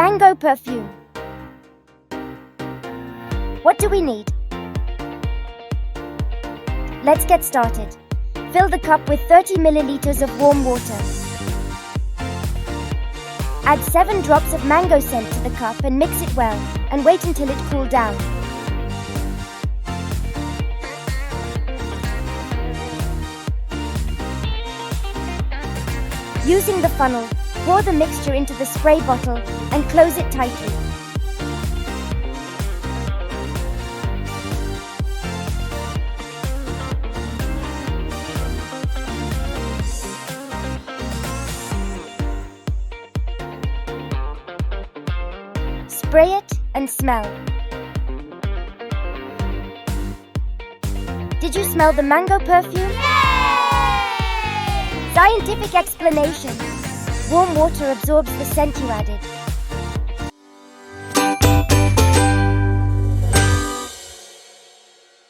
Mango Perfume. What do we need? Let's get started. Fill the cup with 30 milliliters of warm water. Add 7 drops of mango scent to the cup and mix it well, and wait until it cools down. Using the funnel, pour the mixture into the spray bottle and close it tightly. Spray it and smell. Did you smell the mango perfume? Yay! Scientific explanation. Warm water absorbs the scent you added,